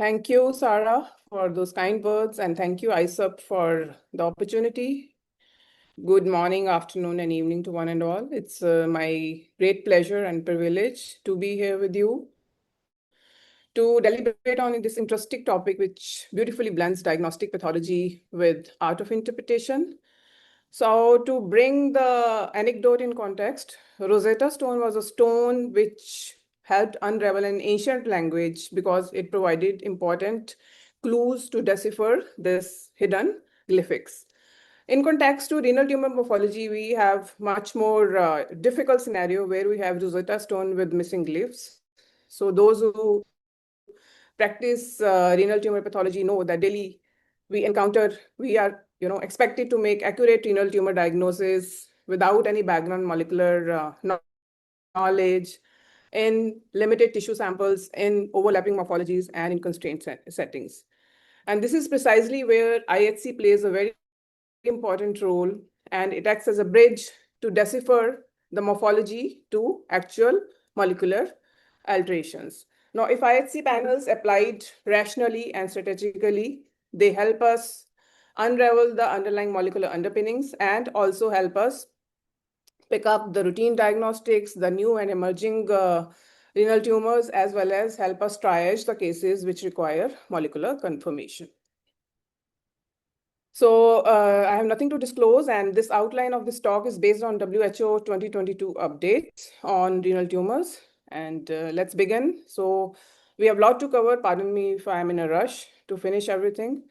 Thank you, Sarah, for those kind words, and thank you, ISUP, for the opportunity. Good morning, afternoon, and evening to one and all. It's my great pleasure and privilege to be here with you to deliberate on this interesting topic, which beautifully blends diagnostic pathology with art of interpretation. So, to bring the anecdote in context, Rosetta Stone was a stone which helped unravel an ancient language because it provided important clues to decipher this hidden glyphics. In context to renal tumor morphology, we have much more difficult scenario where we have Rosetta Stone with missing glyphs. So those who practice renal tumor pathology know that daily we are expected to make accurate renal tumor diagnosis without any background molecular knowledge in limited tissue samples, in overlapping morphologies, and in constrained settings. And this is precisely where IHC plays a very important role, and it acts as a bridge to decipher the morphology to actual molecular alterations. Now, if IHC panels applied rationally and strategically, they help us unravel the underlying molecular underpinnings and also help us pick up the routine diagnostics, the new and emerging renal tumors, as well as help us triage the cases which require molecular confirmation. So I have nothing to disclose, and this outline of this talk is based on WHO 2022 updates on renal tumors. And let's begin. So we have a lot to cover. Pardon me if I'm in a rush to finish everything.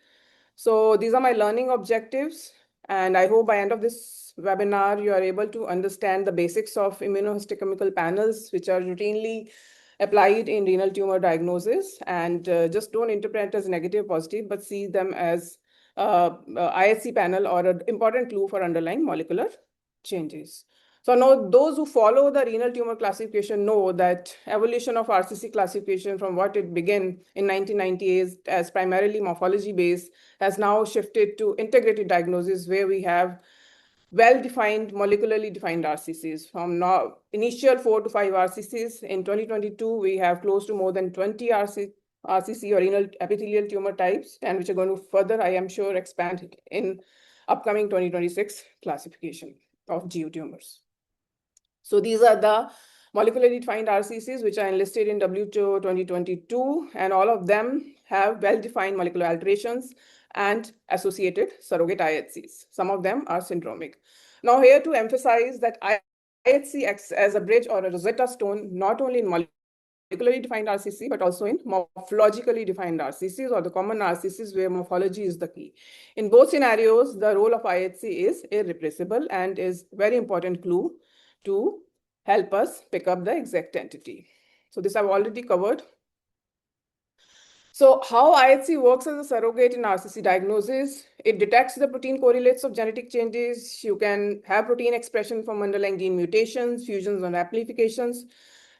So these are my learning objectives, and I hope by end of this webinar, you are able to understand the basics of immunohistochemical panels, which are routinely applied in renal tumor diagnosis, and just don't interpret as negative, positive, but see them as IHC panel or an important clue for underlying molecular changes. So now those who follow the renal tumor classification know that evolution of RCC classification from what it began in 1998 as primarily morphology based has now shifted to integrated diagnosis, where we have well-defined, molecularly defined RCCs. From now, initial 4 to 5 RCCs, in 2022, we have close to more than 20 RCC or renal epithelial tumor types, and which are going to further, I am sure, expand in upcoming 2026 classification of GU tumors. So these are the molecularly defined RCCs, which are enlisted in WHO 2022, and all of them have well-defined molecular alterations and associated surrogate IHCs. Some of them are syndromic. Now, here to emphasize that IHC acts as a bridge or a Rosetta Stone, not only in molecularly defined RCC, but also in morphologically defined RCCs, or the common RCCs where morphology is the key. In both scenarios, the role of IHC is irreplaceable and is very important clue to help us pick up the exact entity. So this I've already covered. So how IHC works as a surrogate in RCC diagnosis, it detects the protein correlates of genetic changes. You can have protein expression from underlying gene mutations, fusions, and amplifications.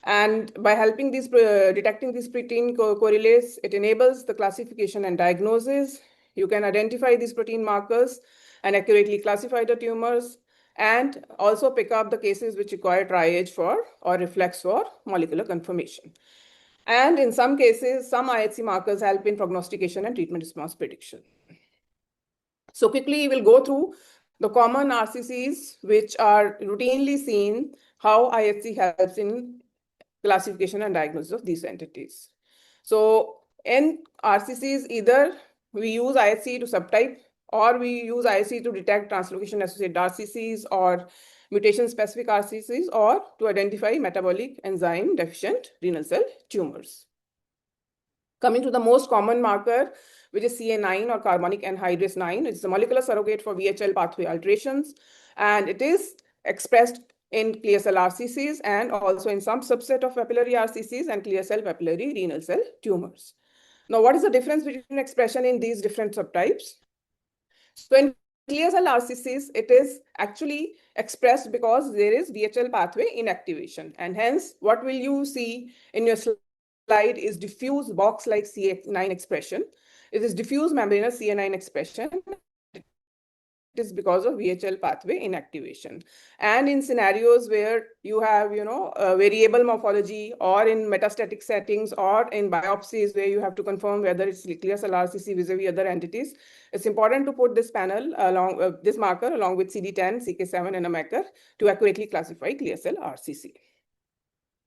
And by helping these detecting these protein correlates, it enables the classification and diagnosis. You can identify these protein markers and accurately classify the tumors, and also pick up the cases which require triage for or reflex for molecular confirmation. And in some cases, some IHC markers help in prognostication and treatment response prediction. So quickly, we'll go through the common RCCs which are routinely seen, how IHC helps in classification and diagnosis of these entities. So in RCCs, either we use IHC to subtype, or we use IHC to detect translocation associated RCCs or mutation-specific RCCs, or to identify metabolic enzyme deficient renal cell tumors. Coming to the most common marker, which is CA9 or carbonic anhydrase 9. It's a molecular surrogate for VHL pathway alterations, and it is expressed in clear cell RCCs and also in some subset of papillary RCCs and clear cell papillary renal cell tumors. Now, what is the difference between expression in these different subtypes? So in clear cell RCCs, it is actually expressed because there is VHL pathway inactivation, and hence what will you see in your slide is diffuse box-like CA9 expression. It is diffuse membranous CA9 expression. is because of VHL pathway inactivation. And in scenarios where you have, variable morphology, or in metastatic settings, or in biopsies where you have to confirm whether it's clear cell RCC vis-a-vis other entities, it's important to put this panel along this marker along with CD10, CK7, and a marker to accurately classify clear cell RCC.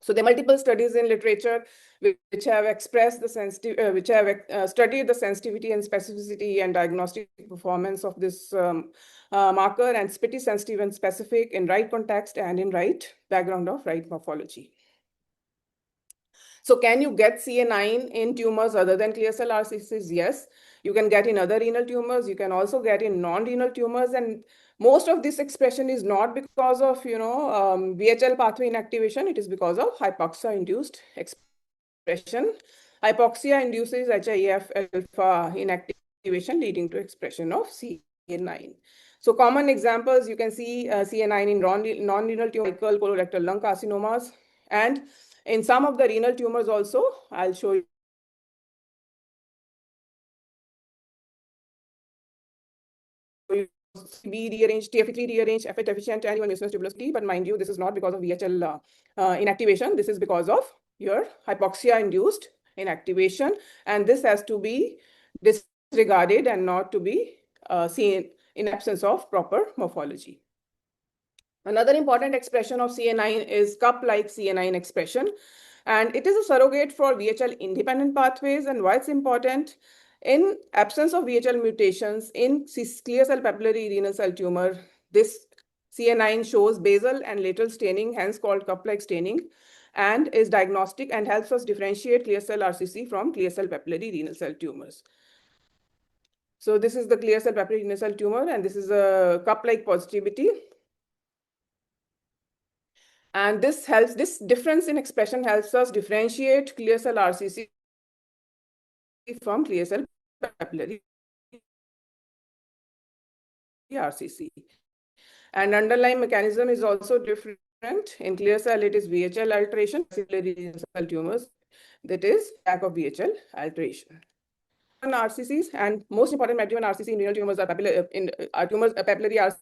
So there are multiple studies in literature which have expressed the studied the sensitivity and specificity and diagnostic performance of this marker, and it's pretty sensitive and specific in right context and in right background of right morphology. So can you get CA9 in tumors other than clear cell RCCs? Yes, you can get in other renal tumors. You can also get in non-renal tumors, and most of this expression is not because of VHL pathway inactivation. It is because of hypoxia-induced expression. Hypoxia induces HIF alpha inactivation, leading to expression of CA9. So common examples, you can see CA9 in non-renal tumor, colorectal lung carcinomas, and in some of the renal tumors also. I'll show you. B rearranged, TFE3 rearranged, F8 deficient, and even mucinous tubular T. But mind you, this is not because of VHL inactivation. This is because of your hypoxia-induced inactivation, and this has to be disregarded and not to be seen in absence of proper morphology. Another important expression of CA9 is cup-like CA9 expression, and it is a surrogate for VHL-independent pathways. And why it's important? In absence of VHL mutations in clear cell papillary renal cell tumor, this CA9 shows basal and lateral staining, hence called cup-like staining, and is diagnostic and helps us differentiate clear cell RCC from clear cell papillary renal cell tumors. So this is the clear cell papillary renal cell tumor, and this is a cup-like positivity. And this difference in expression helps us differentiate clear cell RCC from clear cell papillary RCC. And underlying mechanism is also different. In clear cell, it is VHL alteration. Papillary renal cell tumors, that is lack of VHL alteration. RCCs, and most important MAT1 RCC in renal tumors are papillary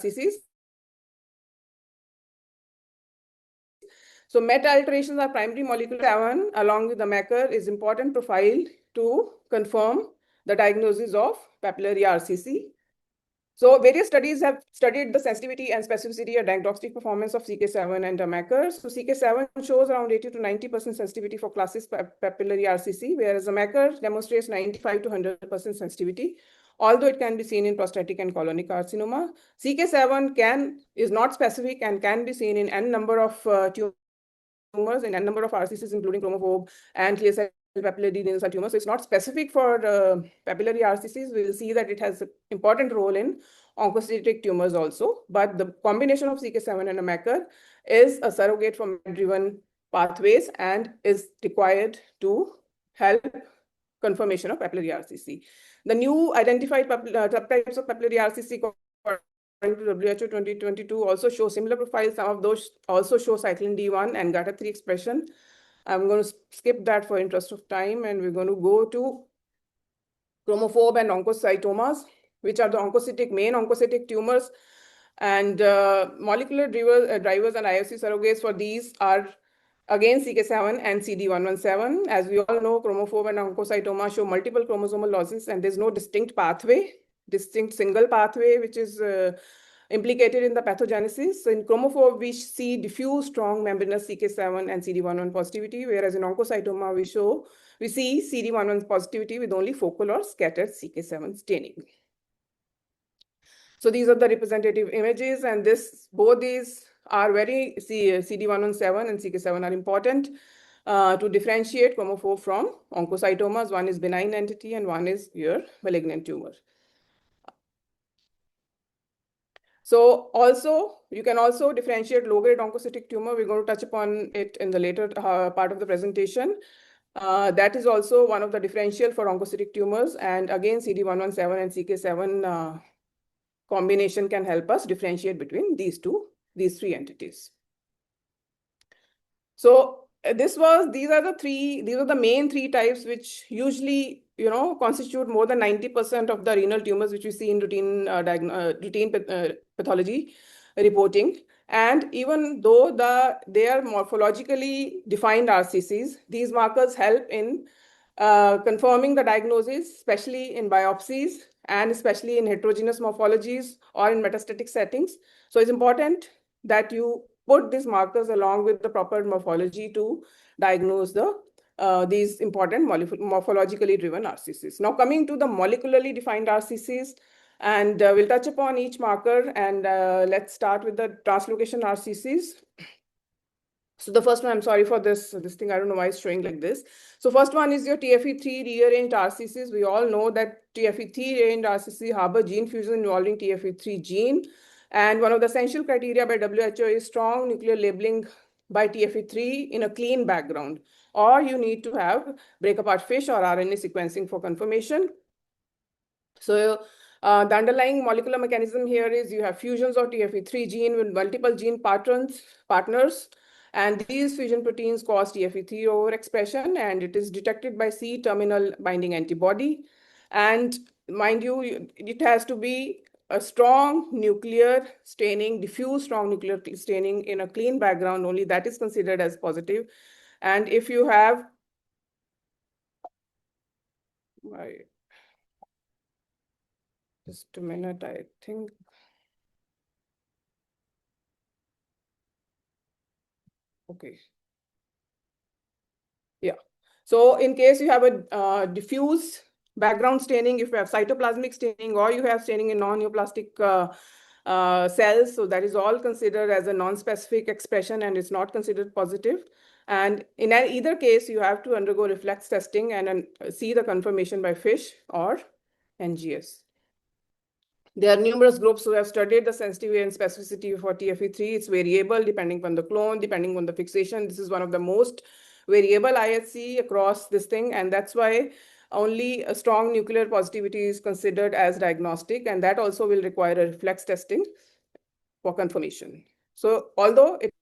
RCCs. So MET alterations are primary molecular 7 along with the marker is important profile to confirm the diagnosis of papillary RCC. So various studies have studied the sensitivity and specificity and diagnostic performance of CK7 and the marker. So CK7 shows around 80 to 90% sensitivity for classic papillary RCC, whereas the marker demonstrates 95 to 100% sensitivity, although it can be seen in prostatic and colonic carcinoma. CK7 is not specific and can be seen in n number of tumors in n number of RCCs, including chromophobe and clear cell papillary renal cell tumors. So it's not specific for papillary RCCs. We will see that it has an important role in oncocytic tumors also. But the combination of CK7 and a marker is a surrogate for MET-driven pathways and is required to help confirmation of papillary RCC. The new identified subtypes of papillary RCC according to WHO 2022 also show similar profiles. Some of those also show cyclin D1 and GATA3 expression. I'm going to skip that for interest of time, and we're going to go to chromophobe and oncocytomas, which are the main oncocytic tumors. And molecular drivers and IHC surrogates for these are again CK7 and CD117. As we all know, chromophobe and oncocytoma show multiple chromosomal losses, and there's no distinct single pathway which is implicated in the pathogenesis. So in chromophobe, we see diffuse strong membranous CK7 and CD11 positivity, whereas in oncocytoma, we see CD11 positivity with only focal or scattered CK7 staining. So these are the representative images, and both these are very CD117 and CK7 are important to differentiate chromophobe from oncocytomas. One is benign entity and one is your malignant tumor. So also, you can also differentiate low-grade oncocytic tumor. We're going to touch upon it in the later part of the presentation. That is also one of the differential for oncocytic tumors. And again, CD117 and CK7 combination can help us differentiate between these three entities. So these are the main three types which usually, constitute more than 90% of the renal tumors which we see in routine pathology reporting. And even though they are morphologically defined RCCs, these markers help in confirming the diagnosis, especially in biopsies and especially in heterogeneous morphologies or in metastatic settings. So it's important that you put these markers along with the proper morphology to diagnose these important morphologically driven RCCs. Now coming to the molecularly defined RCCs, and we'll touch upon each marker, and let's start with the translocation RCCs. So the first one, I'm sorry for this thing, I don't know why it's showing like this. So first one is your TFE3 rearranged RCCs. We all know that TFE3 rearranged RCC harbor gene fusion involving TFE3 gene. And one of the essential criteria by WHO is strong nuclear labeling by TFE3 in a clean background, or you need to have break apart FISH or RNA sequencing for confirmation. So the underlying molecular mechanism here is you have fusions of TFE3 gene with multiple gene partners, and these fusion proteins cause TFE3 overexpression, and it is detected by C-terminal binding antibody. And mind you, it has to be a strong nuclear staining, diffuse strong nuclear staining in a clean background, only that is considered as positive. And if you have, just a minute, I think. Okay. Yeah. So in case you have a diffuse background staining, if you have cytoplasmic staining or you have staining in non-neoplastic cells, so that is all considered as a non-specific expression and it's not considered positive. And in either case, you have to undergo reflex testing and see the confirmation by FISH or NGS. There are numerous groups who have studied the sensitivity and specificity for TFE3. It's variable depending on the clone, depending on the fixation. This is one of the most variable IHC across this thing, and that's why only a strong nuclear positivity is considered as diagnostic, and that also will require a reflex testing for confirmation. So although it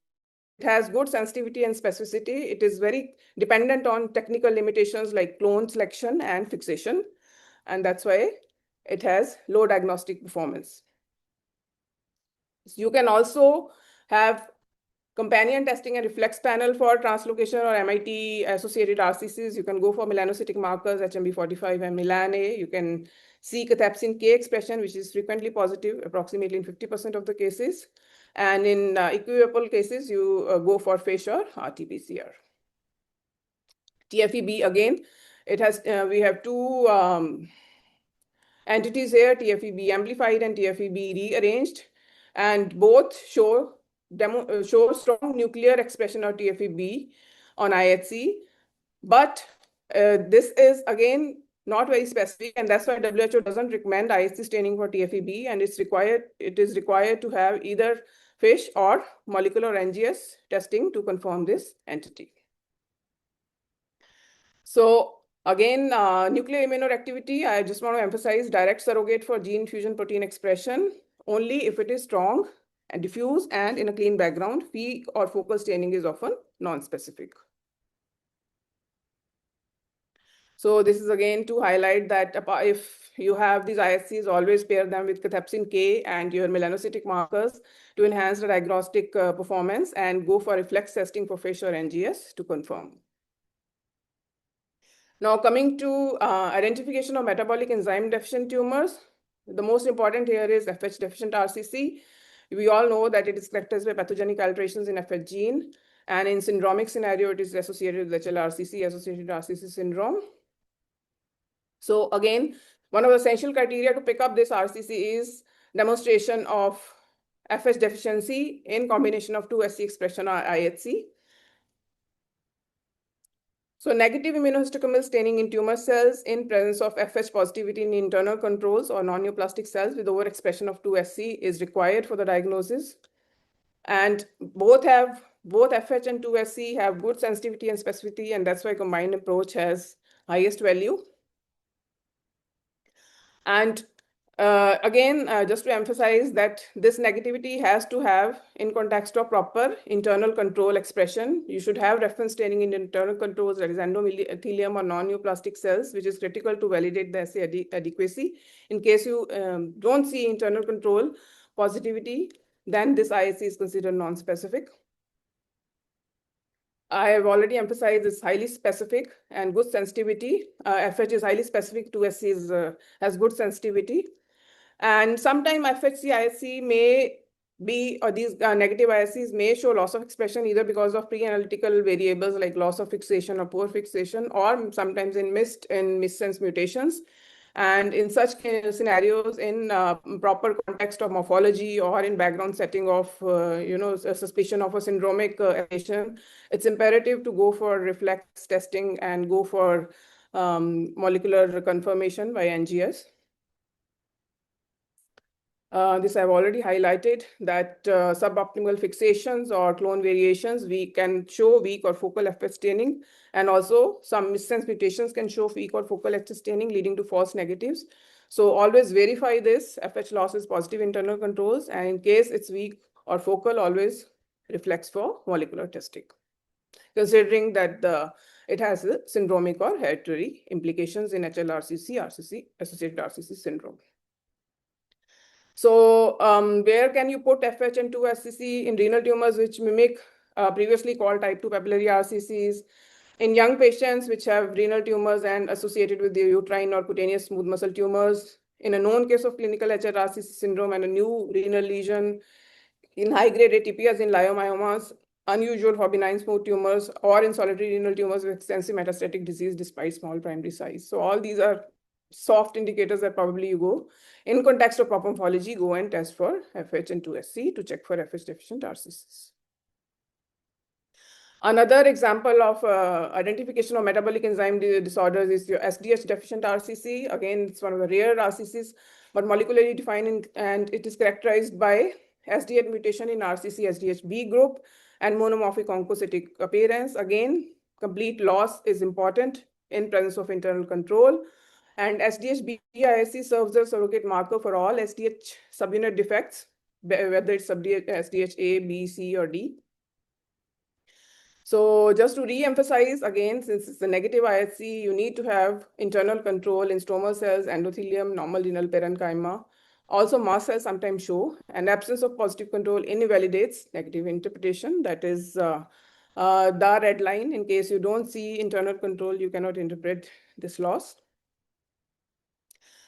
has good sensitivity and specificity, it is very dependent on technical limitations like clone selection and fixation, and that's why it has low diagnostic performance. You can also have companion testing and reflex panel for translocation or MIT associated RCCs. You can go for melanocytic markers, HMB45 and Milan A. You can see cathepsin K expression, which is frequently positive, approximately in 50% of the cases. And in equivocal cases, you go for FISH or RT-PCR. TFEB, again, it has we have two entities here, TFEB amplified and TFEB rearranged, and both show strong nuclear expression of TFEB on IHC, but this is again not very specific, and that's why WHO doesn't recommend IHC staining for TFEB, and it is required to have either FISH or molecular NGS testing to confirm this entity. So again, nuclear immunoreactivity, I just want to emphasize direct surrogate for gene fusion protein expression only if it is strong and diffuse and in a clean background. Peak or focal staining is often non-specific. So this is again to highlight that if you have these IHCs, always pair them with cathepsin K and your melanocytic markers to enhance the diagnostic performance, and go for reflex testing for FISH or NGS to confirm. Now coming to identification of metabolic enzyme deficient tumors, the most important here is FH deficient RCC. We all know that it is characterized by pathogenic alterations in FH gene, and in syndromic scenario, it is associated with HLRCC, associated RCC syndrome. So again, one of the essential criteria to pick up this RCC is demonstration of FH deficiency in combination of 2SC expression or IHC. So negative immunohistochemical staining in tumor cells in presence of FH positivity in internal controls or non-neoplastic cells with overexpression of 2SC is required for the diagnosis. And both FH and 2SC have good sensitivity and specificity, and that's why combined approach has highest value. And Again, just to emphasize that this negativity has to have in context of proper internal control expression. You should have reference staining in internal controls, that is endothelium or non-neoplastic cells, which is critical to validate the assay adequacy. In case you don't see internal control positivity, then this IHC is considered non-specific. I have already emphasized it's highly specific and good sensitivity. FH is highly specific to SCs, has good sensitivity. And sometimes FHC IHC may be, or these negative IHCs may show loss of expression either because of pre-analytical variables like loss of fixation or poor fixation, or sometimes in missense mutations. And in such scenarios, in proper context of morphology or in background setting of, a suspicion of a syndromic affiliation, it's imperative to go for reflex testing and go for molecular confirmation by NGS. This I've already highlighted that suboptimal fixations or clone variations, we can show weak or focal FH staining, and also some missense mutations can show weak or focal FH staining leading to false negatives. So always verify this. FH loss is positive internal controls, and in case it's weak or focal, always reflex for molecular testing, considering that it has syndromic or hereditary implications in HL-RCC, associated RCC syndrome. So where can you put FH and 2-SCC in renal tumors which mimic previously called type 2 papillary RCCs, in young patients which have renal tumors and associated with the uterine or cutaneous smooth muscle tumors, in a known case of clinical HL-RCC syndrome and a new renal lesion, in high-grade atypias in leiomyomas, unusual for benign smooth tumors, or in solitary renal tumors with extensive metastatic disease despite small primary size. So all these are soft indicators that probably you go, in context of proper morphology, go and test for FH and 2SC to check for FH deficient RCCs. Another example of identification of metabolic enzyme disorders is your SDH deficient RCC. Again, it's one of the rare RCCs, but molecularly defined, and it is characterized by SDH mutation in RCC SDHB group and monomorphic oncocytic appearance. Again, complete loss is important in presence of internal control. And SDH-BISC serves as a surrogate marker for all SDH subunit defects, whether it's SDH A, B, C, or D. So just to re-emphasize again, since it's a negative IHC, you need to have internal control in stromal cells, endothelium, normal renal parenchyma. Also, mast cells sometimes show, and absence of positive control invalidates negative interpretation. That is the red line. In case you don't see internal control, you cannot interpret this loss.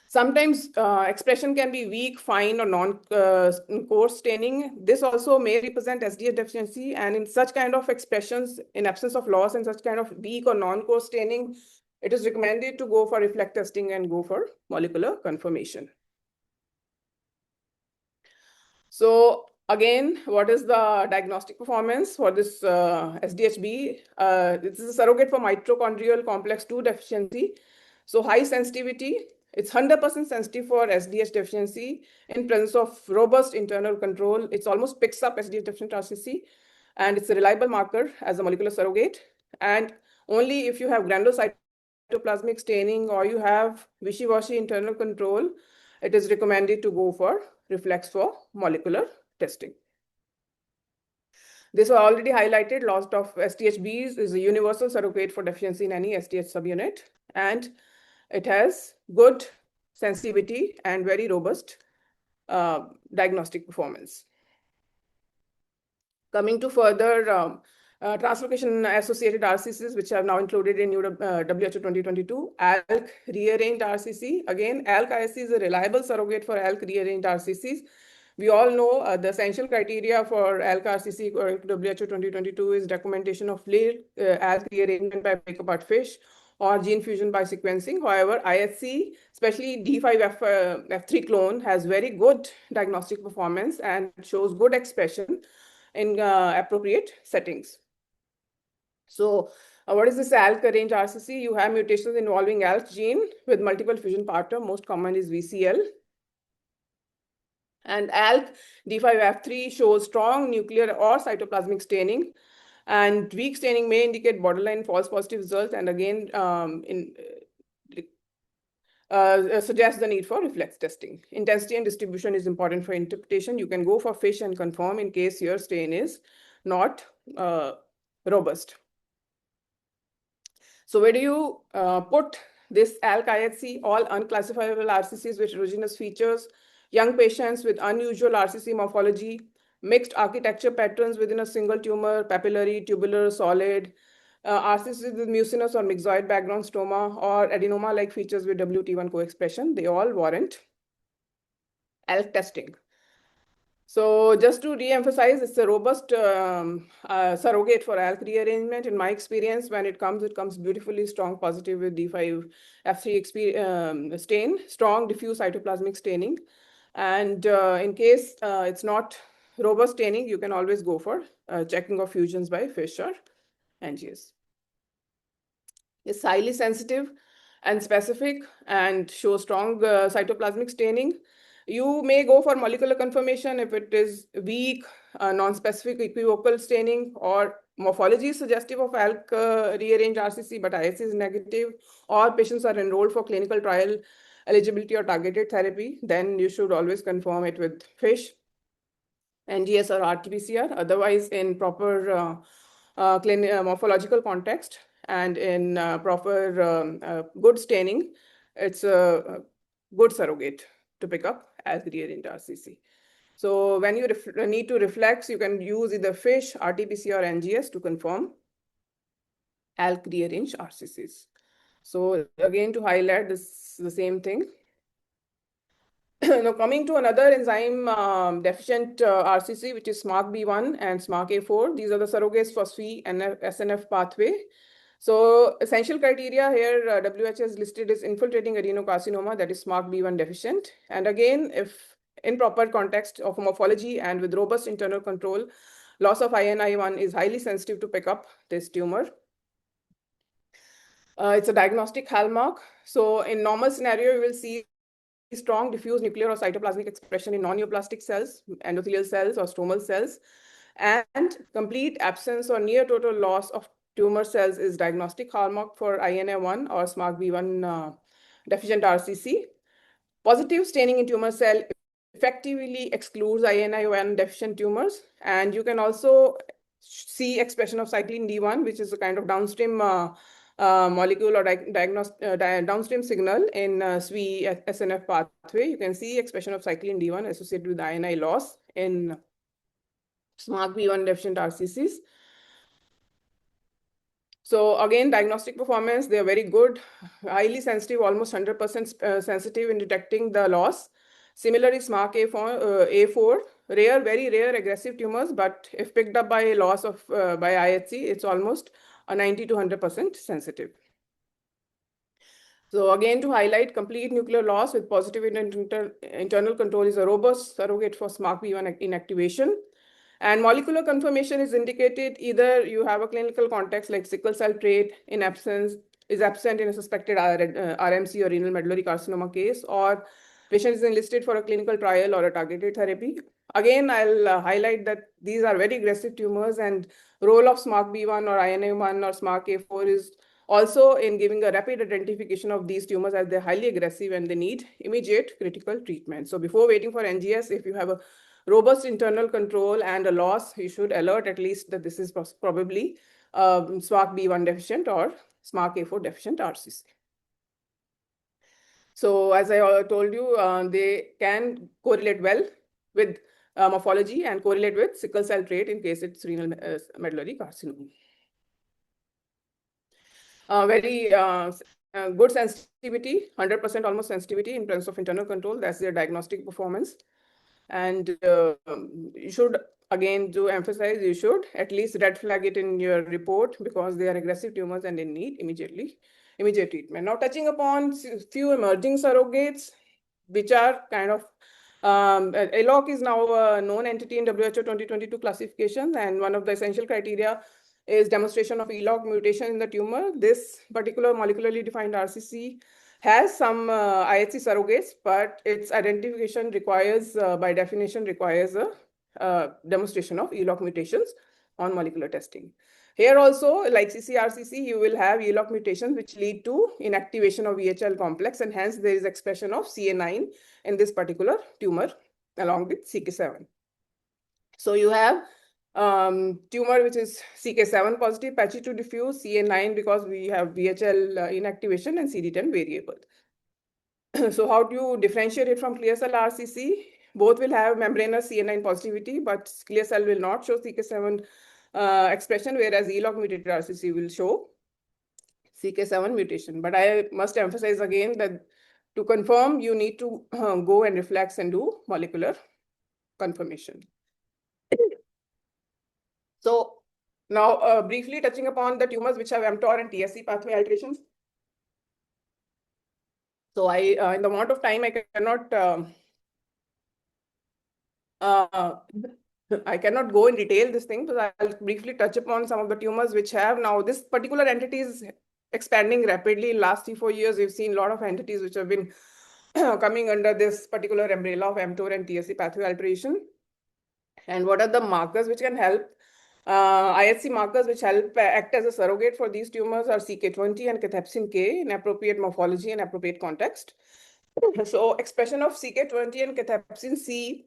Sometimes expression can be weak, fine, or non-coarse staining. This also may represent SDH deficiency, and in such kind of expressions, in absence of loss and such kind of weak or non-coarse staining, it is recommended to go for reflex testing and go for molecular confirmation. So again, what is the diagnostic performance for this SDHB? This is a surrogate for mitochondrial complex 2 deficiency. So high sensitivity. It's 100% sensitive for SDH deficiency in presence of robust internal control. It almost picks up SDH deficient RCC, and it's a reliable marker as a molecular surrogate. And only if you have granulocytoplasmic staining or you have wishy-washy internal control, it is recommended to go for reflex for molecular testing. This was already highlighted. Loss of SDHBs is a universal surrogate for deficiency in any SDH subunit, and it has good sensitivity and very robust diagnostic performance. Coming to further translocation-associated RCCs, which are now included in WHO 2022, ALK rearranged RCC. Again, ALK IHC is a reliable surrogate for ALK rearranged RCCs. We all know the essential criteria for ALK RCC according to WHO 2022 is documentation of ALK rearrangement by break-apart fish or gene fusion by sequencing. However, IHC, especially D5F3 clone, has very good diagnostic performance and shows good expression in appropriate settings. So what is this ALK arranged RCC? You have mutations involving ALK gene with multiple fusion partner. Most common is VCL. And ALK D5F3 shows strong nuclear or cytoplasmic staining, and weak staining may indicate borderline false positive results. And again, suggests the need for reflex testing. Intensity and distribution is important for interpretation. You can go for FISH and confirm in case your stain is not robust. So where do you put this ALK IHC? All unclassifiable RCCs with heterogeneous features, young patients with unusual RCC morphology, mixed architecture patterns within a single tumor, papillary, tubular, solid, RCCs with mucinous or myxoid background stoma, or adenoma-like features with WT1 co-expression, they all warrant ALK testing. So just to re-emphasize, it's a robust surrogate for ALK rearrangement. In my experience, when it comes beautifully strong positive with D5 F3 stain, strong diffuse cytoplasmic staining. And in case it's not robust staining, you can always go for checking of fusions by FISH or NGS. It's highly sensitive and specific and shows strong cytoplasmic staining. You may go for molecular confirmation if it is weak, non-specific equivocal staining, or morphology is suggestive of ALK rearranged RCC, but IHC is negative, or patients are enrolled for clinical trial eligibility or targeted therapy. Then you should always confirm it with FISH, NGS, or RT-PCR. Otherwise, in proper morphological context and in proper good staining, it's a good surrogate to pick up as rearranged RCC. So when you need to reflex, you can use either FISH, RT-PCR, or NGS to confirm ALK rearranged RCCs. So again, to highlight this, the same thing. Now coming to another enzyme deficient RCC, which is SMARCB1 and SMARCA4. These are the surrogates for SWE and SNF pathway. So essential criteria here, WHO has listed as infiltrating adenocarcinoma, that is SMARCB1 deficient. And again, if in proper context of morphology and with robust internal control, loss of INI1 is highly sensitive to pick up this tumor. It's a diagnostic hallmark. So in normal scenario, you will see strong diffuse nuclear or cytoplasmic expression in non-neoplastic cells, endothelial cells, or stromal cells, and complete absence or near total loss of tumor cells is diagnostic hallmark for INI1 or SMARCB1 deficient RCC. Positive staining in tumor cell effectively excludes INI1 deficient tumors, and you can also see expression of cyclin D1, which is a kind of downstream molecule or downstream signal in SWE SNF pathway. You can see expression of cyclin D1 associated with INI loss in SMARCB1 deficient RCCs. So again, diagnostic performance, they are very good, highly sensitive, almost 100% sensitive in detecting the loss. Similarly, SMARCA4, rare, very rare aggressive tumors, but if picked up by loss of by IHC, it's almost a 90 to 100% sensitive. So again, to highlight, complete nuclear loss with positive internal control is a robust surrogate for SMARCB1 inactivation. And molecular confirmation is indicated either you have a clinical context like sickle cell trait is absent in a suspected RMC or renal medullary carcinoma case, or patient is enlisted for a clinical trial or a targeted therapy. Again, I'll highlight that these are very aggressive tumors, and role of SMARCB1 or INI1 or SMARCA4 is also in giving a rapid identification of these tumors as they're highly aggressive and they need immediate critical treatment. So before waiting for NGS, if you have a robust internal control and a loss, you should alert at least that this is probably SMARCB1 deficient or SMARCA4 deficient RCC. So as I told you, they can correlate well with morphology and correlate with sickle cell trait in case it's renal medullary carcinoma. Very good sensitivity, 100% almost sensitivity in terms of internal control. That's their diagnostic performance. And you should, again, to emphasize, you should at least red flag it in your report because they are aggressive tumors and they need immediate treatment. Now, touching upon few emerging surrogates, which are kind of, ALOC is now a known entity in WHO 2022 classification, and one of the essential criteria is demonstration of ELOC mutation in the tumor. This particular molecularly defined RCC has some IHC surrogates, but its identification requires, by definition, requires a demonstration of ELOC mutations on molecular testing. Here also, like CCRCC, you will have ELOC mutations which lead to inactivation of VHL complex, and hence there is expression of CA9 in this particular tumor along with CK7. So you have tumor which is CK7 positive, patchy to diffuse, CA9 because we have VHL inactivation, and CD10 variable. So how do you differentiate it from clear cell RCC? Both will have membranous CA9 positivity, but clear cell will not show CK7 expression, whereas ELOC mutated RCC will show CK7 mutation. But I must emphasize again that to confirm, you need to go and reflex and do molecular confirmation. So now briefly touching upon the tumors which have mTOR and TSC pathway alterations. So in the amount of time, I cannot go in detail this thing, but I'll briefly touch upon some of the tumors which have now this particular entity is expanding rapidly. In last 3-4 years, we've seen a lot of entities which have been coming under this particular umbrella of mTOR and TSC pathway alteration. And what are the markers which can help? IHC markers which help act as a surrogate for these tumors are CK20 and cathepsin K in appropriate morphology and appropriate context. So expression of CK20 and cathepsin C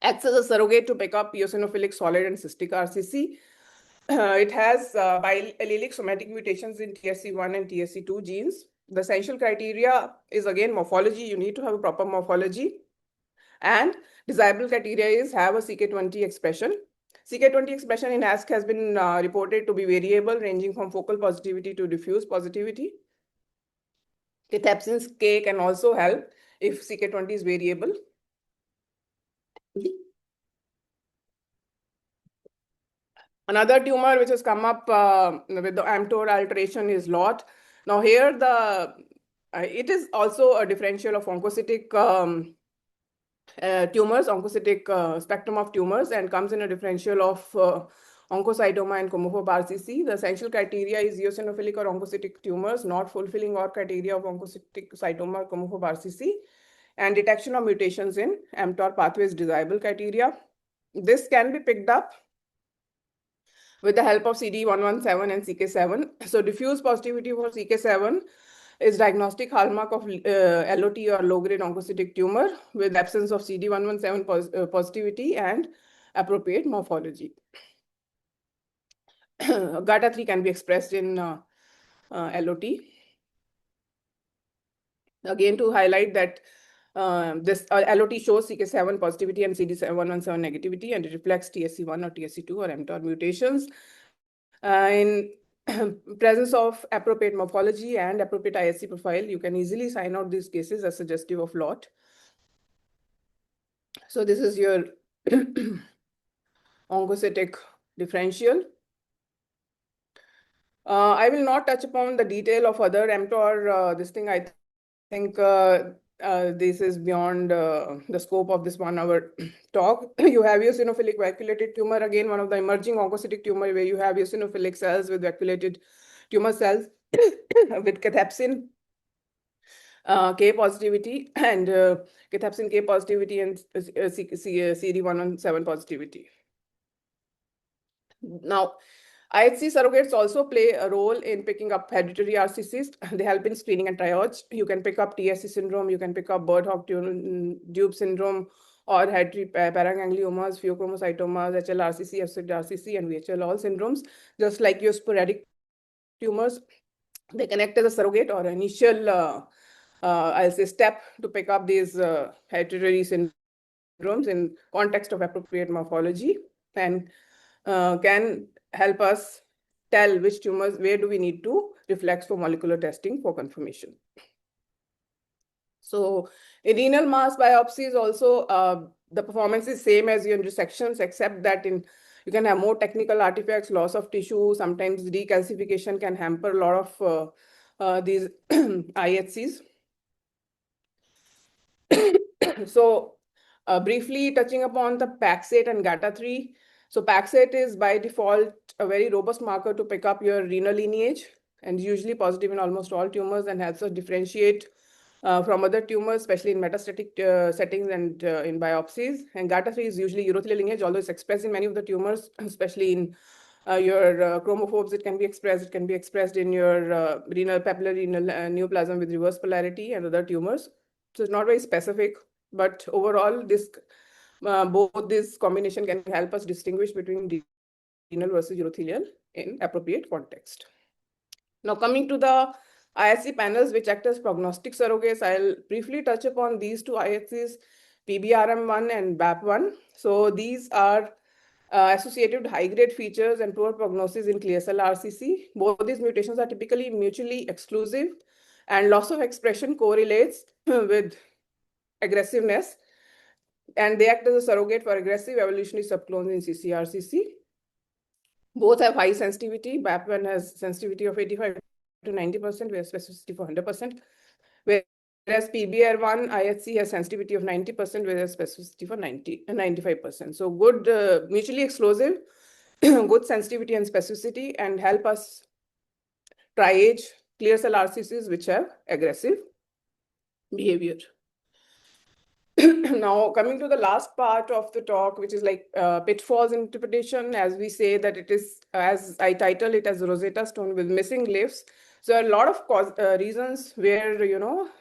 acts as a surrogate to pick up eosinophilic solid and cystic RCC. It has biallelic somatic mutations in TSC1 and TSC2 genes. The essential criteria is again morphology. You need to have a proper morphology. And desirable criteria is have a CK20 expression. CK20 expression in ASC has been reported to be variable, ranging from focal positivity to diffuse positivity. Cathepsin K can also help if CK20 is variable. Another tumor which has come up with the mTOR alteration is LOT. Now here it is also a differential of oncocytic tumors, oncocytic spectrum of tumors, and comes in a differential of oncocytoma and comophobe RCC. The essential criteria is eosinophilic or oncocytic tumors not fulfilling all criteria of oncocytic cytoma or comophobe RCC, and detection of mutations in mTOR pathways desirable criteria. This can be picked up with the help of CD117 and CK7. So diffuse positivity for CK7 is diagnostic hallmark of LOT or low-grade oncocytic tumor with absence of CD117 positivity and appropriate morphology. GATA3 can be expressed in LOT. Again, to highlight that this LOT shows CK7 positivity and CD117 negativity, and it reflects TSC1 or TSC2 or mTOR mutations. In presence of appropriate morphology and appropriate IHC profile, you can easily sign out these cases as suggestive of LOT. So this is your oncocytic differential. I will not touch upon the detail of other mTOR. This thing, I think this is beyond the scope of this 1 hour talk. You have eosinophilic vacuolated tumor, again, one of the emerging oncocytic tumor where you have eosinophilic cells with vacuolated tumor cells with cathepsin K positivity and cathepsin K positivity and CD117 positivity. Now, IHC surrogates also play a role in picking up hereditary RCCs. They help in screening and triage. You can pick up TSC syndrome, you can pick up Bird-Hawk-Dube syndrome, or hereditary paragangliomas, pheochromocytomas, HLRCC, FCD-RCC, and VHL, all syndromes. Just like your sporadic tumors, they connect as a surrogate or initial, I'll say, step to pick up these hereditary syndromes in context of appropriate morphology, and can help us tell which tumors, where do we need to reflex for molecular testing for confirmation. So in renal mass biopsies also, the performance is same as your resections, except that you can have more technical artifacts, loss of tissue, sometimes decalcification can hamper a lot of these IHCs. So briefly touching upon the PAX8 and GATA3. So PAX8 is by default a very robust marker to pick up your renal lineage, and usually positive in almost all tumors, and helps us differentiate from other tumors, especially in metastatic settings and in biopsies. And GATA3 is usually urothelial lineage, although it's expressed in many of the tumors, especially in your chromophobes, it can be expressed. It can be expressed in your renal, papillary renal neoplasm with reverse polarity and other tumors. So it's not very specific, but overall, both this combination can help us distinguish between renal versus urothelial in appropriate context. Now, coming to the IHC panels, which act as prognostic surrogates, I'll briefly touch upon these two IHCs, PBRM1 and BAP1. So these are associated with high-grade features and poor prognosis in clear cell RCC. Both these mutations are typically mutually exclusive, and loss of expression correlates with aggressiveness, and they act as a surrogate for aggressive evolutionary subclones in CCRCC. Both have high sensitivity. BAP1 has sensitivity of 85 to 90%, whereas specificity for 100%. Whereas PBR1 IHC has sensitivity of 90%, whereas specificity for 95%. So good, mutually exclusive, good sensitivity and specificity, and help us triage clear cell RCCs which have aggressive behavior. Now, coming to the last part of the talk, which is like pitfalls interpretation, as we say that it is, as I title it as Rosetta Stone with missing glyphs. So a lot of reasons where,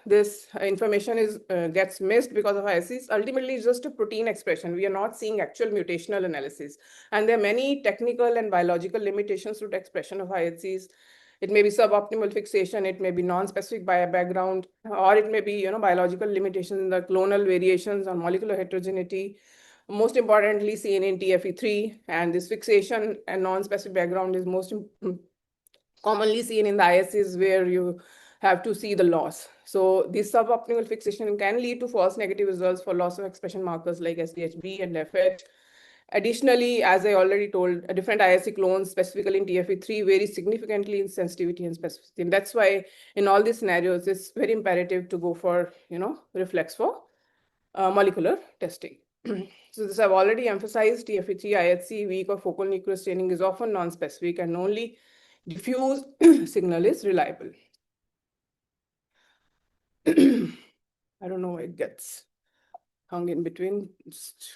this information gets missed because of IHCs. Ultimately, it's just a protein expression. We are not seeing actual mutational analysis. And there are many technical and biological limitations to the expression of IHCs. It may be suboptimal fixation, it may be non-specific background, or it may be, biological limitations in the clonal variations or molecular heterogeneity. Most importantly, seen in TFE3, and this fixation and non-specific background is most commonly seen in the ISCs where you have to see the loss. So this suboptimal fixation can lead to false negative results for loss of expression markers like SDHB and FH. Additionally, as I already told, different ISC clones, specifically in TFE3, vary significantly in sensitivity and specificity. And that's why in all these scenarios, it's very imperative to go for, reflex for molecular testing. So this I've already emphasized, TFE3 IHC weak or focal nucleus staining is often non-specific, and only diffuse signal is reliable. I don't know why it gets hung in between. Just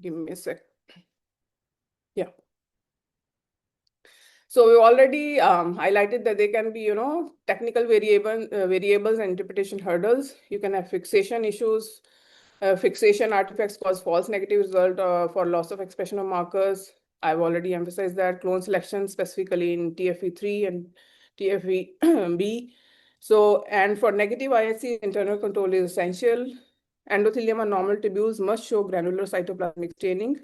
give me a sec. Yeah. So we already highlighted that there can be, technical variables and interpretation hurdles. You can have fixation issues. Fixation artifacts cause false negative result for loss of expression of markers. I've already emphasized that. Clone selection, specifically in TFE3 and TFE-B. So, and for negative IHC, internal control is essential. Endothelium and normal tubules must show granular cytoplasmic staining.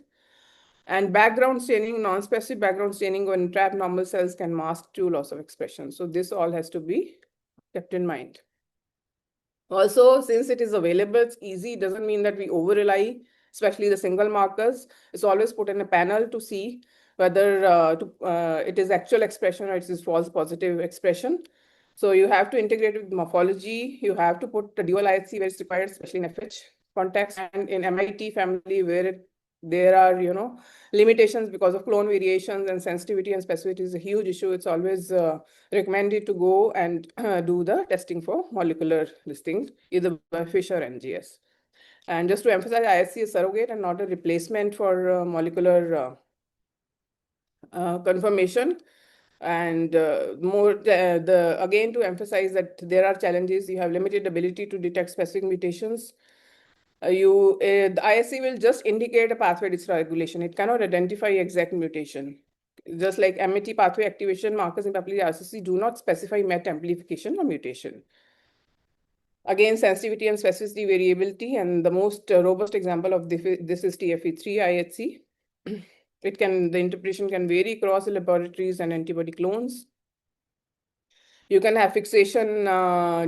And background staining, non-specific background staining when trapped normal cells can mask true loss of expression. So this all has to be kept in mind. Also, since it is available, it's easy, it doesn't mean that we over-rely, especially the single markers. It's always put in a panel to see whether it is actual expression or it is false positive expression. So you have to integrate with morphology. You have to put the dual IHC where it's required, especially in FH context, and in MIT family where there are, limitations because of clone variations, and sensitivity and specificity is a huge issue. It's always recommended to go and do the testing for molecular listings, either by FISH or NGS. And just to emphasize, IHC is surrogate and not a replacement for molecular confirmation. And again, to emphasize that there are challenges. You have limited ability to detect specific mutations. The ISC will just indicate a pathway dysregulation. It cannot identify exact mutation. Just like MET pathway activation markers in papillary RCC do not specify MET amplification or mutation. Again, sensitivity and specificity variability, and the most robust example of this is TFE3 IHC. The interpretation can vary across the laboratories and antibody clones. You can have fixation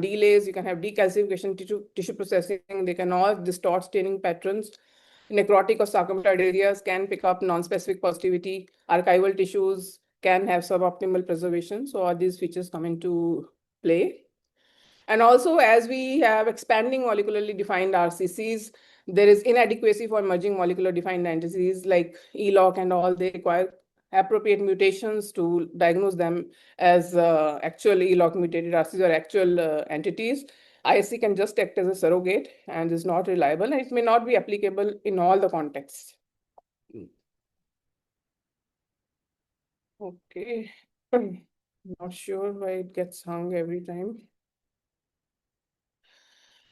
delays, you can have decalcification, tissue processing, they can all distort staining patterns. Necrotic or sarcomatous areas can pick up non-specific positivity. Archival tissues can have suboptimal preservation. So all these features come into play. And also, as we have expanding molecularly defined RCCs, there is inadequacy for emerging molecular defined entities like ELOC and all. They require appropriate mutations to diagnose them as actual ELOC mutated RCCs or actual entities. ISC can just act as a surrogate and is not reliable, and it may not be applicable in all the contexts. Okay. Not sure why it gets hung every time.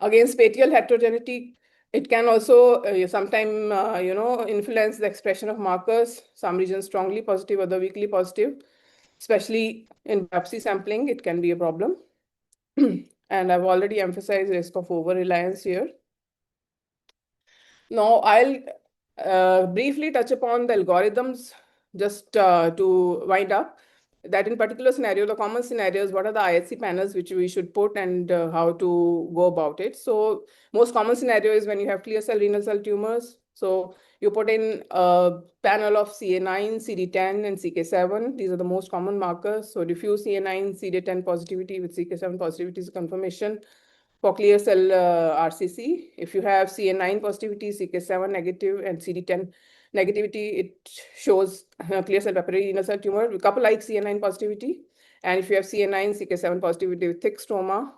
Again, spatial heterogeneity, it can also sometime, influence the expression of markers. Some regions strongly positive, other weakly positive, especially in biopsy sampling, it can be a problem. And I've already emphasized risk of over-reliance here. Now, I'll briefly touch upon the algorithms just to wind up. That in particular scenario, the common scenarios, what are the IHC panels which we should put and how to go about it. So most common scenario is when you have clear cell renal cell tumors. So you put in a panel of CA9, CD10, and CK7. These are the most common markers. So diffuse CA9, CD10 positivity with CK7 positivity is confirmation for clear cell RCC. If you have CA9 positivity, CK7 negative, and CD10 negativity, it shows clear cell papillary renal cell tumor, a couple like CA9 positivity. And if you have CA9, CK7 positivity with thick stroma,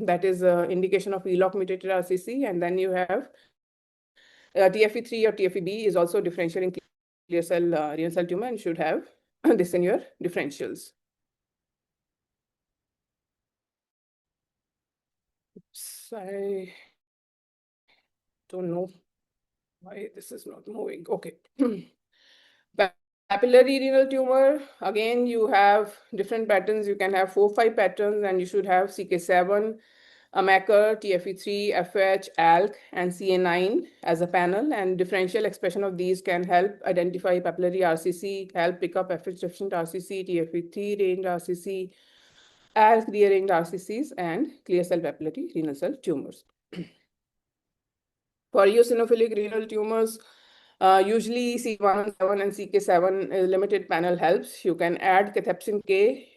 that is an indication of ELOC mutated RCC. And then you have TFE3 or TFEB is also differential in clear cell renal cell tumor and should have this in your differentials. Oops, I don't know why this is not moving. Okay. Papillary renal tumor, again, you have different patterns. You can have 4-5 patterns, and you should have CK7, AMACR, TFE3, FH, ALK, and CA9 as a panel. And differential expression of these can help identify papillary RCC, help pick up FH deficient RCC, TFE3 range RCC, ALK rearranged RCCs, and clear cell papillary renal cell tumors. For eosinophilic renal tumors, usually C117 and CK7 limited panel helps. You can add cathepsin K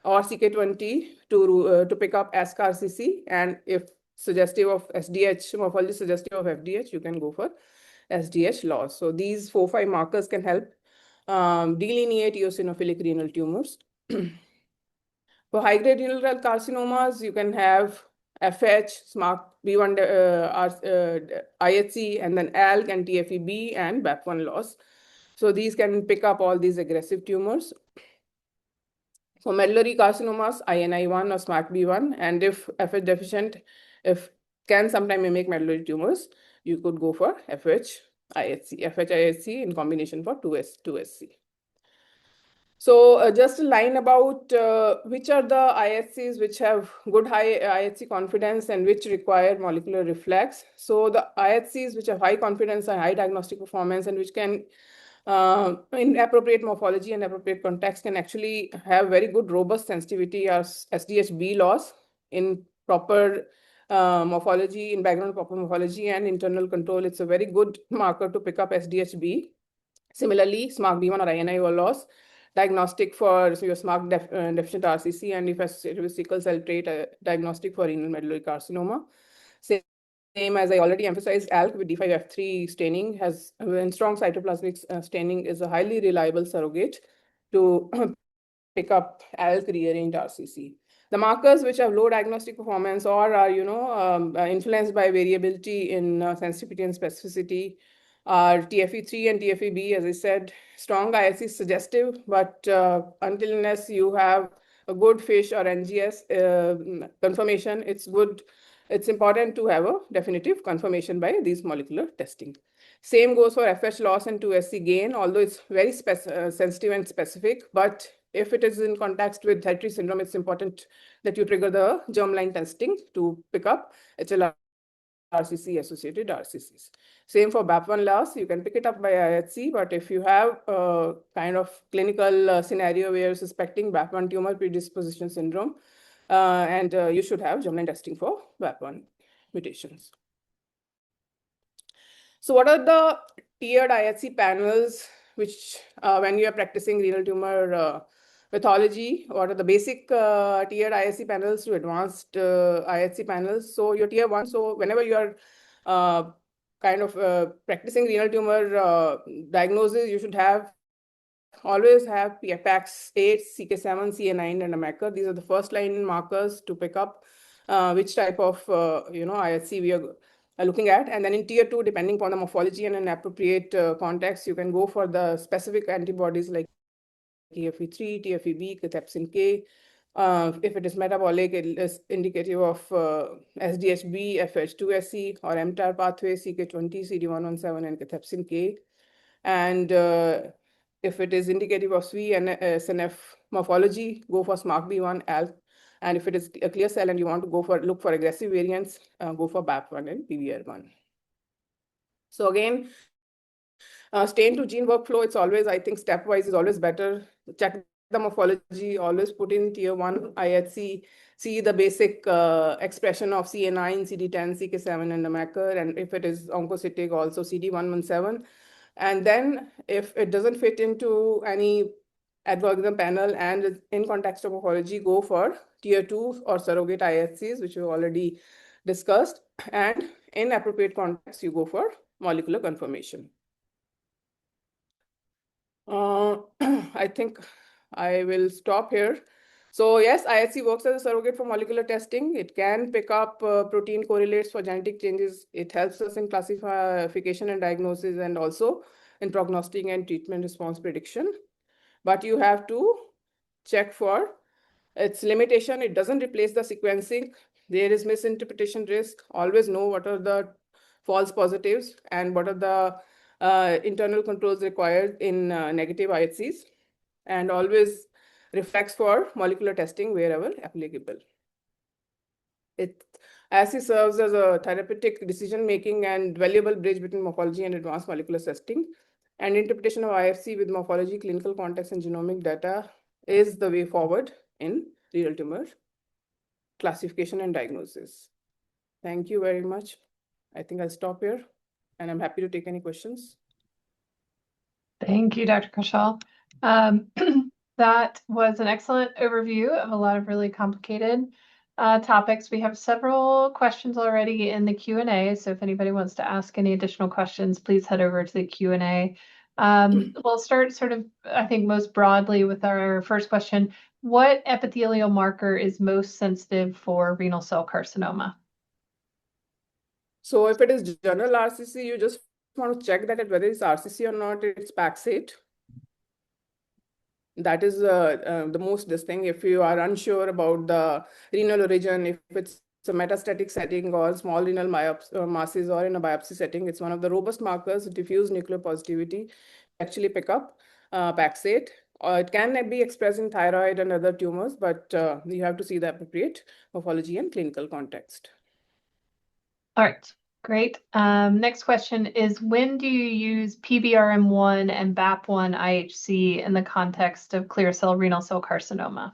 or CK20 to pick up ASCA-RCC, and if suggestive of SDH, morphology suggestive of FDH, you can go for SDH loss. So these 4-5 markers can help delineate eosinophilic renal tumors. For high-grade renal carcinomas, you can have FH, SMARCB1, IHC, and then ALK and TFEB and BAP1 loss. So these can pick up all these aggressive tumors. For medullary carcinomas, INI1 or SMARCB1, and if FH deficient, if can sometimes mimic medullary tumors, you could go for FH IHC in combination for 2SC. So just a line about which are the IHCs which have good high IHC confidence and which require molecular reflex. So the IHCs which have high confidence and high diagnostic performance and which can, in appropriate morphology and appropriate context, can actually have very good robust sensitivity as SDHB loss in proper morphology, in background proper morphology and internal control. It's a very good marker to pick up SDHB. Similarly, SMARCB1 or INI loss, diagnostic for your SMARC deficient RCC, and if associated with sickle cell trait, diagnostic for renal medullary carcinoma. Same as I already emphasized, ALK with D5F3 staining has, when strong cytoplasmic staining is a highly reliable surrogate to pick up ALK rearranged RCC. The markers which have low diagnostic performance or are influenced by variability in sensitivity and specificity are TFE3 and TFEB. As I said, strong IHC is suggestive, but until unless you have a good FISH or NGS confirmation, it's important to have a definitive confirmation by these molecular testing. Same goes for FH loss and 2SC gain, although it's very sensitive and specific, but if it is in context with hereditary syndrome, it's important that you trigger the germline testing to pick up HLR RCC associated RCCs. Same for BAP1 loss, you can pick it up by IHC, but if you have a kind of clinical scenario where you're suspecting BAP1 tumor predisposition syndrome, and you should have germline testing for BAP1 mutations. So what are the tiered IHC panels which when you are practicing renal tumor pathology, what are the basic tiered IHC panels to advanced IHC panels? So your tier 1, so whenever you are kind of practicing renal tumor diagnosis, you should always have PAX8, CK7, CA9, and AMACR. These are the first line markers to pick up which type of IHC we are looking at. And then in tier 2, depending upon the morphology and an appropriate context, you can go for the specific antibodies like TFE3, TFEB, cathepsin K. If it is metabolic, it is indicative of SDHB, FH2SC, or mTOR pathway, CK20, CD117, and cathepsin K. And if it is indicative of SWE and SNF morphology, go for SMARCB1, ALK. And if it is a clear cell and you want to look for aggressive variants, go for BAP1 and PBR1. So again, stain to gene workflow, it's always, I think, stepwise is always better. Check the morphology, always put in tier 1 IHC, see the basic expression of CA9, CD10, CK7, and the marker. And if it is oncocytic, also CD117. And then if it doesn't fit into any algorithm panel and in context of morphology, go for tier 2 or surrogate IHCs, which we already discussed. And in appropriate context, you go for molecular confirmation. I think I will stop here. So yes, IHC works as a surrogate for molecular testing. It can pick up protein correlates for genetic changes. It helps us in classification and diagnosis, and also in prognostic and treatment response prediction. But you have to check for its limitation. It doesn't replace the sequencing. There is misinterpretation risk. Always know what are the false positives and what are the internal controls required in negative IHCs, and always reflects for molecular testing wherever applicable. IHC serves as a therapeutic decision-making and valuable bridge between morphology and advanced molecular testing. And interpretation of IHC with morphology, clinical context, and genomic data is the way forward in renal tumor classification and diagnosis. Thank you very much. I think I'll stop here, and I'm happy to take any questions. Thank you, Dr. Kaushal. That was an excellent overview of a lot of really complicated topics. We have several questions already in the Q&A, so if anybody wants to ask any additional questions, please head over to the Q&A. We'll start sort of, I think, most broadly with our first question. What epithelial marker is most sensitive for renal cell carcinoma? So if it is general RCC, you just want to check that whether it's RCC or not, it's Paxate. That is the most this thing. If you are unsure about the renal origin, if it's a metastatic setting or small renal masses or in a biopsy setting, it's one of the robust markers, diffuse nuclear positivity, actually pick up Paxate. It can be expressed in thyroid and other tumors, but you have to see the appropriate morphology and clinical context. All right. Great. Next question is, when do you use PBRM1 and BAP1 IHC in the context of clear cell renal cell carcinoma?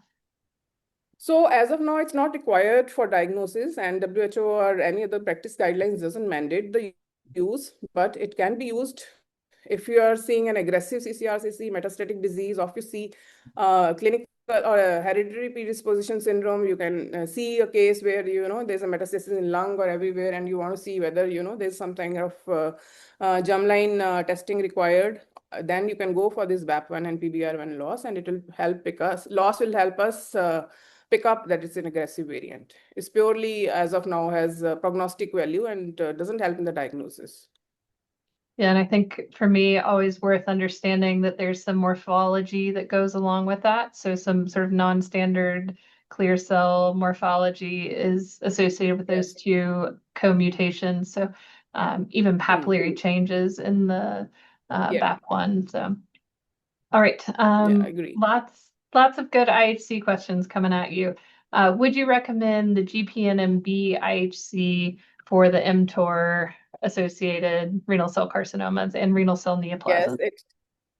So as of now, it's not required for diagnosis, and WHO or any other practice guidelines doesn't mandate the use, but it can be used if you are seeing an aggressive CCRCC, metastatic disease, or if you see clinical or a hereditary predisposition syndrome. You can see a case where, there's a metastasis in lung or everywhere, and you want to see whether, there's some kind of germline testing required. Then you can go for this BAP1 and PBR1 loss, and it will help loss will help us pick up that it's an aggressive variant. It's purely, as of now, has prognostic value and doesn't help in the diagnosis. Yeah, and I think for me, always worth understanding that there's some morphology that goes along with that. So some sort of non-standard clear cell morphology is associated with those two co-mutations. So even papillary changes in the BAP1. So, all right. Yeah, I agree. Lots of good IHC questions coming at you. Would you recommend the GPNMB IHC for the mTOR associated renal cell carcinomas and renal cell neoplasms?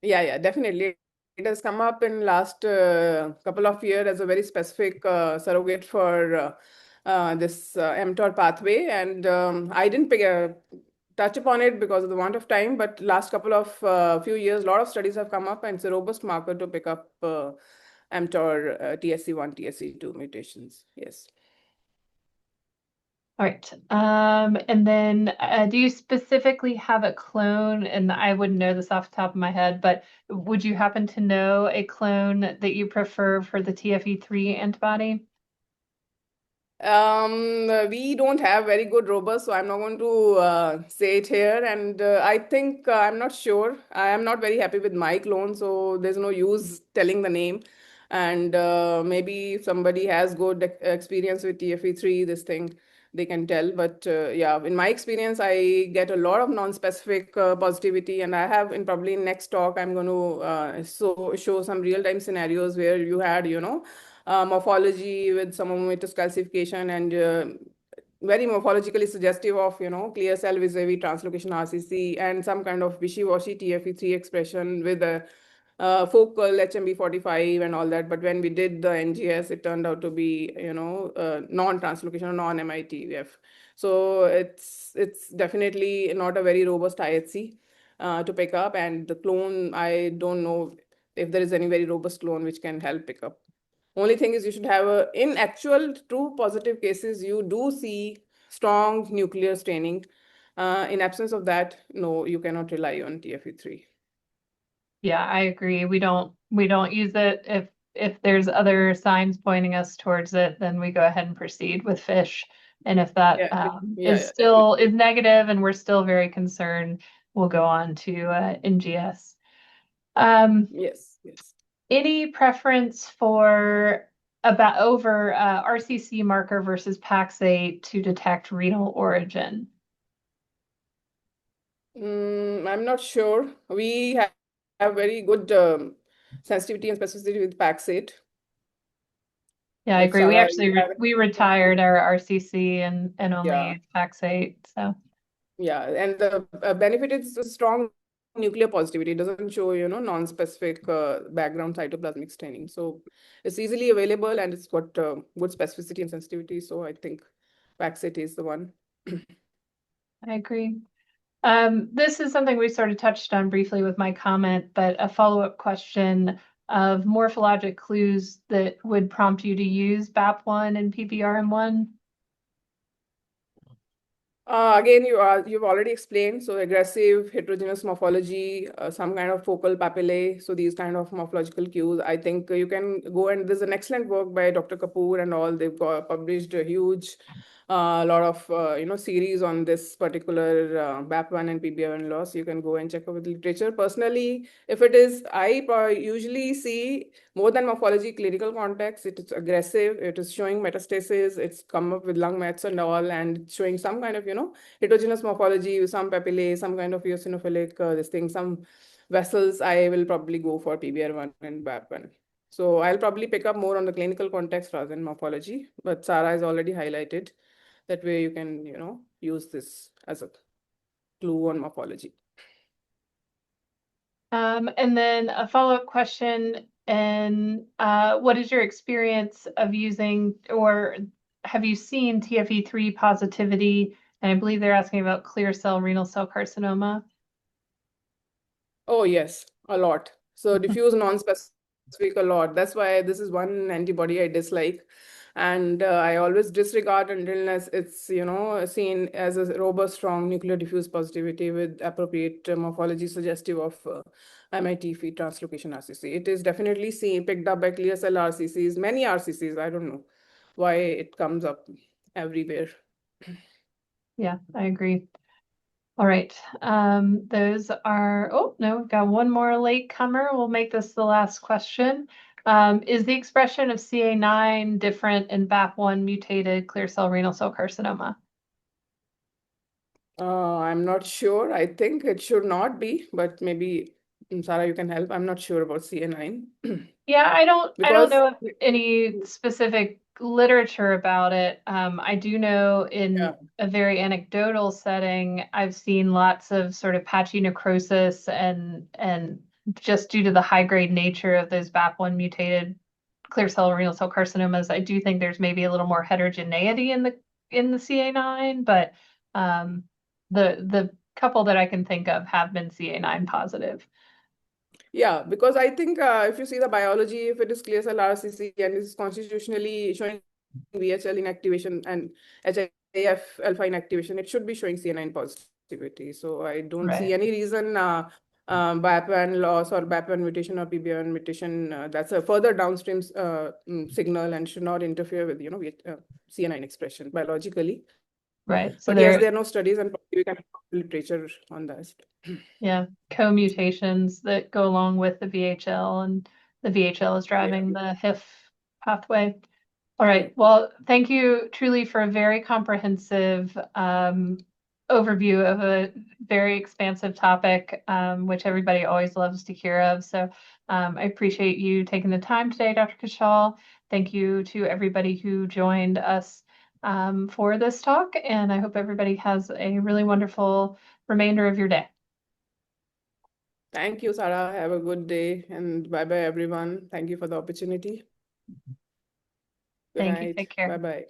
Yes, definitely. It has come up in last couple of years as a very specific surrogate for this mTOR pathway, and I didn't touch upon it because of the want of time, but last couple of few years, a lot of studies have come up, and it's a robust marker to pick up mTOR TSC1, TSC2 mutations. Yes. All right. And then do you specifically have a clone? And I wouldn't know this off the top of my head, but would you happen to know a clone that you prefer for the TFE3 antibody? We don't have very good robust, so I'm not going to say it here. And I think I'm not sure. I am not very happy with my clone, so there's no use telling the name. And maybe if somebody has good experience with TFE3, this thing they can tell. But yeah, in my experience, I get a lot of non-specific positivity, and I have in probably next talk I'm going to show some real-time scenarios where you had, morphology with some momentous calcification and very morphologically suggestive of, clear cell vis-a-vis translocation RCC and some kind of wishy-washy TFE3 expression with a focal HMB45 and all that. But when we did the NGS, it turned out to be, non-translocation or non-MITF. So it's definitely not a very robust IHC to pick up. And the clone, I don't know if there is any very robust clone which can help pick up. Only thing is you should have in actual true positive cases, you do see strong nuclear staining. In absence of that, no, you cannot rely on TFE3. Yeah, I agree. We don't use it. If there's other signs pointing us towards it, then we go ahead and proceed with fish. And if that Yeah, is yeah, still definitely. is negative and we're still very concerned, we'll go on to NGS. Um, Yes, yes. any preference for about over RCC marker versus Paxate to detect renal origin? I'm not sure. We have very good sensitivity and specificity with Paxate. Yeah, I If agree. We Sarah, actually you have we any, retired our RCC and only yeah. use Paxate. So Yeah, and the benefit is a strong nuclear positivity. It doesn't show, non-specific background cytoplasmic staining. So it's easily available and it's got good specificity and sensitivity. So I think Paxate is the one. I agree. This is something we sort of touched on briefly with my comment, but a follow-up question of morphologic clues that would prompt you to use BAP1 and PPRM1. Again, you've already explained. So aggressive, heterogeneous morphology, some kind of focal papillae. So these kind of morphological cues. I think you can go and there's an excellent work by Dr. Kapoor and all. They've published a huge lot of series on this particular BAP1 and PBR1 loss. You can go and check out the literature. Personally, if it is, I usually see more than morphology, clinical context. It is aggressive. It is showing metastasis. It's come up with lung mets and all, and showing some kind of heterogeneous morphology with some papillae, some kind of eosinophilic this thing, some vessels. I will probably go for PBR1 and BAP1. So I'll probably pick up more on the clinical context rather than morphology. But Sarah has already highlighted that way you can use this as a clue on morphology. And then a follow-up question, and what is your experience of using, or have you seen TFE3 positivity? And I believe they're asking about clear cell renal cell carcinoma. Oh, yes, a lot. So diffuse non-specific a lot. That's why this is one antibody I dislike. And I always disregard until it's, seen as a robust, strong nuclear diffuse positivity with appropriate morphology suggestive of MIT feed translocation RCC. It is definitely seen, picked up by clear cell RCCs, many RCCs. I don't know why it comes up everywhere. Yeah, I agree. All right. Those are, oh, no, we've got one more late comer. We'll make this the last question. Is the expression of CA9 different in BAP1 mutated clear cell renal cell carcinoma? I'm not sure. I think it should not be, but maybe Sarah, you can help. I'm not sure about CA9 Yeah, I don't because know of any specific literature about it. I do know yeah, in a very anecdotal setting, I've seen lots of sort of patchy necrosis and just due to the high grade nature of those BAP1 mutated clear cell renal cell carcinomas, I do think there's maybe a little more heterogeneity in the CA9, but the couple that I can think of have been CA9 positive. yeah, because I think if you see the biology, if it is clear cell RCC and is constitutionally showing VHL inactivation and HIF alpha inactivation, it should be showing CA9 positivity. So I don't see Right. any reason BAP1 loss or BAP1 mutation or PBR1 mutation, that's a further downstream signal and should not interfere with, CA9 expression biologically. Right. So But yes, there are no studies and we can have literature on that. Yeah, co-mutations that go along with the VHL, and the VHL is driving the HIF pathway. All right. Well, thank you truly for a very comprehensive overview of a very expansive topic, which everybody always loves to hear of. So I appreciate you taking the time today, Dr. Kaushal. Thank you to everybody who joined us for this talk, and I hope everybody has a really wonderful remainder of your day. Thank you, Sarah. Have a good day, and bye-bye, everyone. Thank you for the opportunity. Good Thank you. night. Take care. Bye-bye.